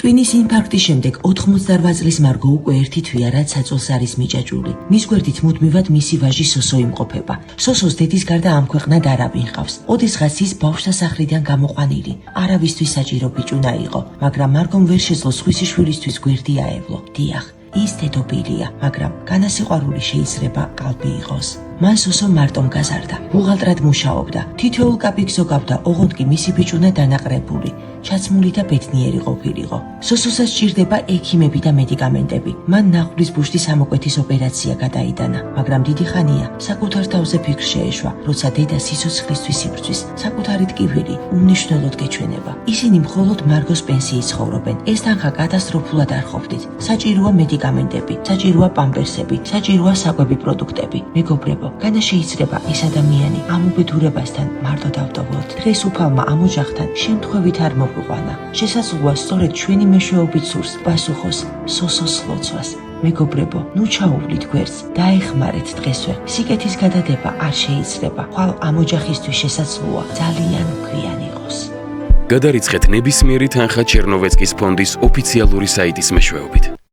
ტვინის ინფარქტის შემდეგ 88 წლის მარგო უკვე ერთი თვეა, რაც საწოლს არის მიჭაჭული. მის გვერდით მუდმივად მისი ვაჟი სოსო იმყოფება. სოსოს დედის გარდა ამ ქვეყნად არავინ ჰყავს. ოდესღაც ის ბავშვთა სახლიდან გამოყვანილი, არავისთვის საჭირო ბიჭუნა იყო, მაგრამ მარგომ ვერ შეძლო სხვისი შვილისთვის გვერდი აევლო. დიახ, ის დედობილია, მაგრამ განასიყვარული შეიძლება ყალბი იყოს. მან სოსო მარტომ გაზარდა, ბუღალტრად მუშაობდა. თითოეულ კაპიკს ზოგავდა, ოღონდ კი მისი ბიჭუნა დანაყრებული, ჩაცმული და ბედნიერი ყოფილიყო. სოსოსაც სჭირდება ექიმები და მედიკამენტები. მან ნაღვლის ბუშტის ამოკვეთის ოპერაცია გადაიტანა, მაგრამ დიდი ხანია საკუთარ თავზე ფიქრ შეეშვა, როცა დედა სიცოცხლისთვის იბრძვის, საკუთარი ტკივილი უმნიშვნელოდ გეჩვენება. ისინი მხოლოდ მარგოს პენსიით ცხოვრობენ. ეს თანხა კატასტროფულად არ ყოფდით. საჭიროა მედიკამენტები, საჭიროა პამპერსები, საჭიროა საკვები პროდუქტები. მეგობრებო, განა შეიძლება ეს ადამიანი ამ უბედურებასთან მარტო დავტოვოთ. დღეს უფალმა ამ ოჯახთან შემთხვევით არ მოგვიყვანა. შესაძლოა სწორედ ჩვენი მეშვეობით სურს პასუხოს სოსოს ლოცვას. მეგობრებო, ნუ ჩაუვლით გვერდს, დაეხმარეთ დღესვე. სიკეთის გადადება არ შეიძლება. ხვალ ამ ოჯახისთვის შესაძლოა ძალიან მკვიანი იყოს. გადარიცხეთ ნებისმიერი თანხა ჩერნოვეცკის ფონდის ოფიციალური საიტის მეშვეობით.